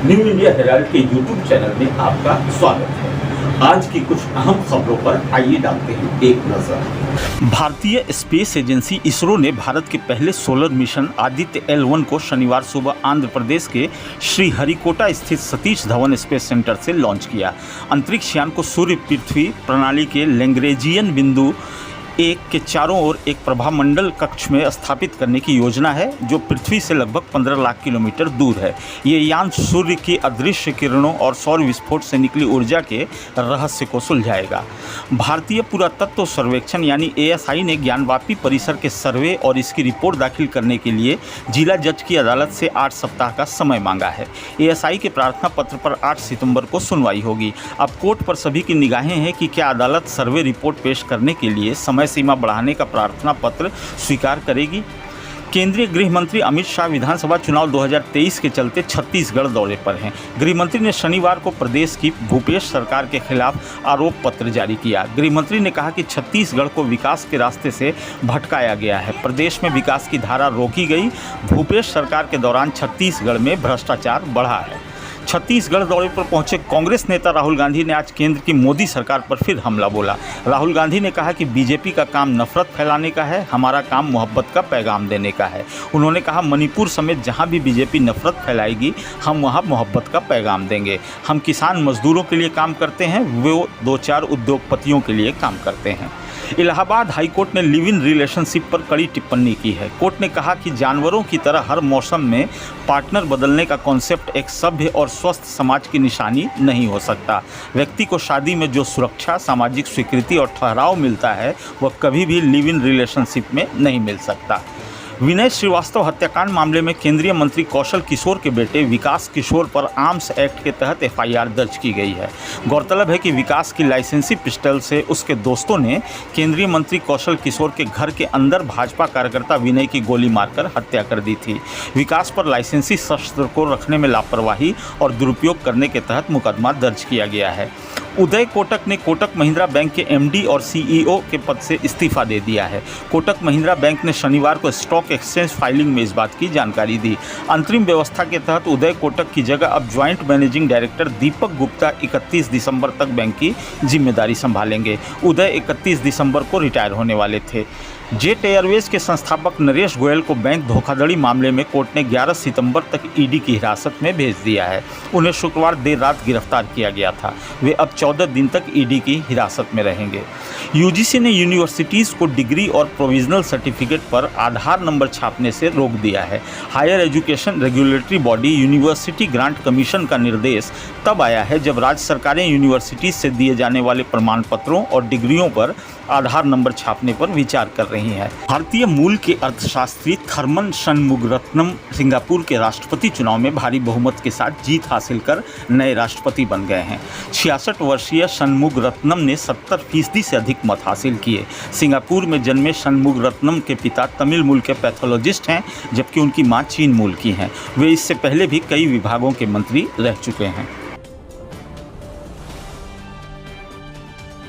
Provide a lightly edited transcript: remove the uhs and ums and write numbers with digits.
New India Herald के YouTube channel में आपका स्वागत है। आज की कुछ अहम खबरों पर आइए डालते हैं एक नजर। भारतीय स्पेस एजेंसी इसरो ने भारत के पहले सोलर मिशन आदित्य L1 को शनिवार सुबह आंध्र प्रदेश के श्रीहरिकोटा स्थित सतीश धवन स्पेस सेंटर से लॉन्च किया। अंतरिक्ष यान को सूर्य पृथ्वी प्रणाली के लैग्रेंजियन बिंदु एक के चारों ओर एक प्रभामंडल कक्ष में स्थापित करने की योजना है, जो पृथ्वी से लगभग 15 लाख किलोमीटर दूर है। ये यान सूर्य की अदृश्य किरणों और सौर विस्फोट से निकली ऊर्जा के रहस्य को सुलझाएगा। भारतीय पुरातत्व सर्वेक्षण यानी ASI ने ज्ञानवापी परिसर के सर्वे और इसकी रिपोर्ट दाखिल करने के लिए जिला जज की अदालत से 8 सप्ताह का समय मांगा है। ASI के प्रार्थना पत्र पर 8 सितंबर को सुनवाई होगी। अब कोर्ट पर सभी की निगाहें हैं कि क्या अदालत सर्वे रिपोर्ट पेश करने के लिए समय सीमा बढ़ाने का प्रार्थना पत्र स्वीकार करेगी। केंद्रीय गृह मंत्री अमित शाह विधानसभा चुनाव 2023 के चलते छत्तीसगढ़ दौरे पर हैं। गृह मंत्री ने शनिवार को प्रदेश की भूपेश सरकार के खिलाफ आरोप पत्र जारी किया। गृह मंत्री ने कहा कि छत्तीसगढ़ को विकास के रास्ते से भटकाया गया है, प्रदेश में विकास की धारा रोकी गई। भूपेश सरकार के दौरान छत्तीसगढ़ में भ्रष्टाचार बढ़ा है। छत्तीसगढ़ दौरे पर पहुंचे कांग्रेस नेता राहुल गांधी ने आज केंद्र की मोदी सरकार पर फिर हमला बोला। राहुल गांधी ने कहा कि बीजेपी का काम नफरत फैलाने का है, हमारा काम मोहब्बत का पैगाम देने का है। उन्होंने कहा, मणिपुर समेत जहां भी बीजेपी नफरत फैलाएगी, हम वहां मोहब्बत का पैगाम देंगे। हम किसान मजदूरों के लिए काम करते हैं, वो 2-4 उद्योगपतियों के लिए काम करते हैं। इलाहाबाद हाईकोर्ट ने लिव इन रिलेशनशिप पर कड़ी टिप्पणी की है। कोर्ट ने कहा कि जानवरों की तरह हर मौसम में पार्टनर बदलने का कॉन्सेप्ट एक सभ्य और स्वस्थ समाज की निशानी नहीं हो सकता। व्यक्ति को शादी में जो सुरक्षा, सामाजिक स्वीकृति और ठहराव मिलता है, वह कभी भी लिव इन रिलेशनशिप में नहीं मिल सकता। विनय श्रीवास्तव हत्याकांड मामले में केंद्रीय मंत्री कौशल किशोर के बेटे विकास किशोर पर आर्म्स एक्ट के तहत FIR दर्ज की गई है। गौरतलब है कि विकास की लाइसेंसी पिस्टल से उसके दोस्तों ने केंद्रीय मंत्री कौशल किशोर के घर के अंदर भाजपा कार्यकर्ता विनय की गोली मारकर हत्या कर दी थी। विकास पर लाइसेंसी शस्त्र को रखने में लापरवाही और दुरुपयोग करने के तहत मुकदमा दर्ज किया गया है। उदय कोटक ने कोटक महिंद्रा बैंक के MD और CEO के पद से इस्तीफा दे दिया है। कोटक महिंद्रा बैंक ने शनिवार को स्टॉक एक्सचेंज फाइलिंग में इस बात की जानकारी दी। अंतरिम व्यवस्था के तहत उदय कोटक की जगह अब joint managing director Deepak Gupta 31 दिसंबर तक बैंक की जिम्मेदारी संभालेंगे। उदय 31 दिसंबर को रिटायर होने वाले थे। जेट एयरवेज के संस्थापक नरेश गोयल को बैंक धोखाधड़ी मामले में कोर्ट ने 11 सितंबर तक ED की हिरासत में भेज दिया है। उन्हें शुक्रवार देर रात गिरफ्तार किया गया था। वे अब 14 दिन तक ED की हिरासत में रहेंगे। UGC ने यूनिवर्सिटीज़ को डिग्री और प्रोविजनल सर्टिफिकेट पर आधार नंबर छापने से रोक दिया है। Higher education regulatory body university grant commission का निर्देश तब आया है जब राज्य सरकारें यूनिवर्सिटीज़ से दिए जाने वाले प्रमाण पत्रों और डिग्रियों पर आधार नंबर छापने पर विचार कर रही हैं। भारतीय मूल के अर्थशास्त्री थर्मन षणमुगरत्नम सिंगापुर के राष्ट्रपति चुनाव में भारी बहुमत के साथ जीत हासिल कर नए राष्ट्रपति बन गए हैं। 66 वर्षीय षणमुगरत्नम ने 70% से अधिक मत हासिल किए। सिंगापुर में जन्मे षणमुगरत्नम के पिता तमिल मूल के पैथोलॉजिस्ट हैं, जबकि उनकी मां चीन मूल की हैं। वे इससे पहले भी कई विभागों के मंत्री रह चुके हैं।